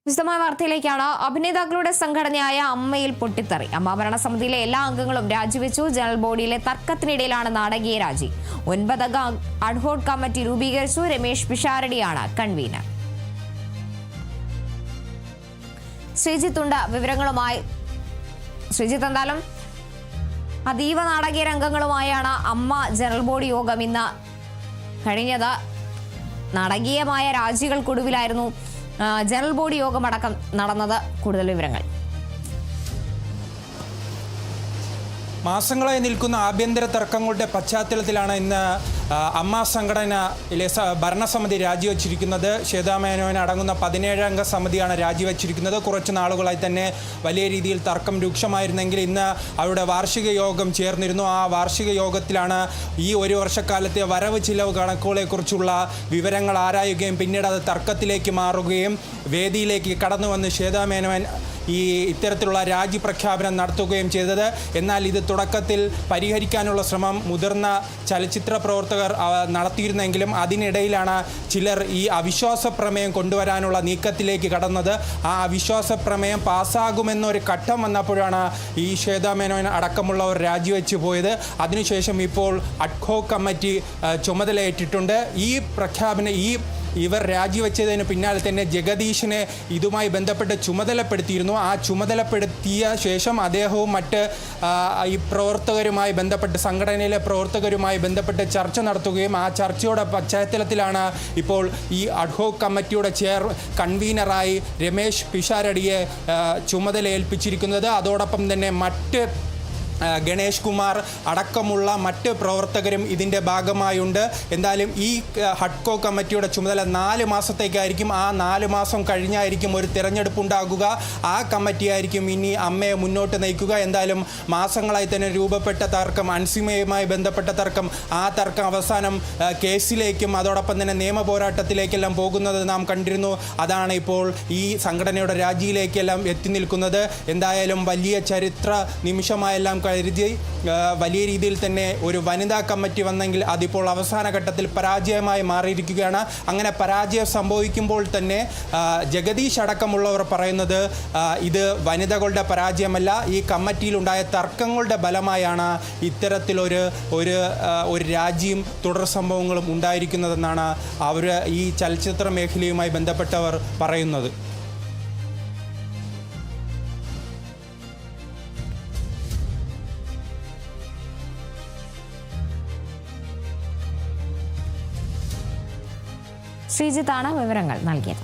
വിശദമായ വാർത്തയിലേക്കാണ്. അഭിനേതാക്കളുടെ സംഘടനയായ അമ്മയിൽ പൊട്ടിത്തെറി. അമ്മ ഭരണസമിതിയിലെ എല്ലാ അംഗങ്ങളും രാജിവെച്ചു. ജനറൽ ബോഡിയിലെ തർക്കത്തിനിടയിലാണ് നാടകീയ രാജി. 9 അംഗ അഡ്ഹോക് കമ്മിറ്റി രൂപീകരിച്ചു. രമേശ് പിഷാരടിയാണ് കൺവീനർ. ശ്രീജിത്ത് ഉണ്ട് വിവരങ്ങളുമായി. ശ്രീജിത്ത്, എന്തായാലും അതീവ നാടകീയ രംഗങ്ങളുമായാണ് അമ്മ ജനറൽ ബോഡി യോഗം ഇന്ന് കഴിഞ്ഞത്. നാടകീയമായ രാജികൾക്കൊടുവിലായിരുന്നു ജനറൽ ബോഡി യോഗമടക്കം നടന്നത്. കൂടുതൽ വിവരങ്ങൾ. മാസങ്ങളായി നിൽക്കുന്ന ആഭ്യന്തര തർക്കങ്ങളുടെ പശ്ചാത്തലത്തിലാണ് ഇന്ന് അമ്മ സംഘടനയിലെ ഭരണസമിതി രാജിവെച്ചിരിക്കുന്നത്. ശ്വേതാ മേനോൻ അടങ്ങുന്ന 17 അംഗ സമിതിയാണ് രാജിവെച്ചിരിക്കുന്നത്. കുറച്ച് നാളുകളായി തന്നെ വലിയ രീതിയിൽ തർക്കം രൂക്ഷമായിരുന്നെങ്കിൽ ഇന്ന് അവരുടെ വാർഷിക യോഗം ചേർന്നിരുന്നു. ആ വാർഷിക യോഗത്തിലാണ് ഈ ഒരു വർഷക്കാലത്തെ വരവ് ചിലവ് കണക്കുകളെക്കുറിച്ചുള്ള വിവരങ്ങൾ ആരായുകയും പിന്നീട് അത് തർക്കത്തിലേക്ക് മാറുകയും വേദിയിലേക്ക് കടന്നു വന്ന് ശ്വേതാ മേനോൻ ഇത്തരത്തിലുള്ള രാജി പ്രഖ്യാപനം നടത്തുകയും ചെയ്തത്. എന്നാൽ ഇത് തുടക്കത്തിൽ പരിഹരിക്കാനുള്ള ശ്രമം മുതിർന്ന ചലച്ചിത്ര പ്രവർത്തകർ നടത്തിയിരുന്നെങ്കിലും അതിനിടയിലാണ് ചിലർ ഈ അവിശ്വാസ പ്രമേയം കൊണ്ടുവരാനുള്ള നീക്കത്തിലേക്ക് കടന്നത്. ആ അവിശ്വാസ പ്രമേയം പാസ്സാകുമെന്നൊരു ഘട്ടം വന്നപ്പോഴാണ് ഈ ശ്വേതാ മേനോൻ അടക്കമുള്ളവർ രാജിവെച്ച് പോയത്. അതിനുശേഷം ഇപ്പോൾ അഡ്ഹോക് കമ്മിറ്റി ചുമതലയേറ്റിട്ടുണ്ട്. ഈ പ്രഖ്യാപനം ഇവർ രാജിവെച്ചതിന് പിന്നാലെ തന്നെ ജഗദീഷിനെ ഇതുമായി ബന്ധപ്പെട്ട് ചുമതലപ്പെടുത്തിയിരുന്നു. ആ ചുമതലപ്പെടുത്തിയ ശേഷം അദ്ദേഹവും മറ്റ് ഈ പ്രവർത്തകരുമായി ബന്ധപ്പെട്ട് സംഘടനയിലെ പ്രവർത്തകരുമായി ബന്ധപ്പെട്ട് ചർച്ച നടത്തുകയും ആ ചർച്ചയുടെ പശ്ചാത്തലത്തിലാണ് ഇപ്പോൾ ഈ അഡ്ഹോക് കമ്മിറ്റിയുടെ കൺവീനറായി രമേശ് പിഷാരടിയെ ചുമതലയേൽപ്പിച്ചിരിക്കുന്നത്. അതോടൊപ്പം തന്നെ മറ്റ് ഗണേഷ് കുമാർ അടക്കമുള്ള മറ്റ് പ്രവർത്തകരും ഇതിൻ്റെ ഭാഗമായുണ്ട്. എന്തായാലും ഈ അഡ്ഹോക് കമ്മിറ്റിയുടെ ചുമതല 4 മാസത്തേക്കായിരിക്കും. ആ 4 മാസം കഴിഞ്ഞായിരിക്കും ഒരു തിരഞ്ഞെടുപ്പ് ഉണ്ടാകുക. ആ കമ്മിറ്റിയായിരിക്കും ഇനി അമ്മയെ മുന്നോട്ട് നയിക്കുക. എന്തായാലും മാസങ്ങളായി തന്നെ രൂപപ്പെട്ട തർക്കം, അൻസിമയുമായി ബന്ധപ്പെട്ട തർക്കം, ആ തർക്കം അവസാനം കേസിലേക്കും അതോടൊപ്പം തന്നെ നിയമ പോരാട്ടത്തിലേക്കെല്ലാം പോകുന്നത് നാം കണ്ടിരുന്നു. അതാണ് ഇപ്പോൾ ഈ സംഘടനയുടെ രാജിയിലേക്കെല്ലാം എത്തി നിൽക്കുന്നത്. എന്തായാലും വലിയ ചരിത്ര നിമിഷമായെല്ലാം കരുതി വലിയ രീതിയിൽ തന്നെ ഒരു വനിതാ കമ്മിറ്റി വന്നെങ്കിൽ അതിപ്പോൾ അവസാന ഘട്ടത്തിൽ പരാജയമായി മാറിയിരിക്കുകയാണ്. അങ്ങനെ പരാജയം സംഭവിക്കുമ്പോൾ തന്നെ ജഗദീഷ് അടക്കമുള്ളവർ പറയുന്നത് ഇത് വനിതകളുടെ പരാജയമല്ല, ഈ കമ്മിറ്റിയിലുണ്ടായ തർക്കങ്ങളുടെ ഫലമായാണ് ഇത്തരത്തിലൊരു രാജിയും തുടർ സംഭവങ്ങളും ഉണ്ടായിരിക്കുന്നതെന്നാണ് അവർ ഈ ചലച്ചിത്ര മേഖലയുമായി ബന്ധപ്പെട്ടവർ പറയുന്നത്. ശ്രീജിത്താണ് വിവരങ്ങൾ നൽകിയത്.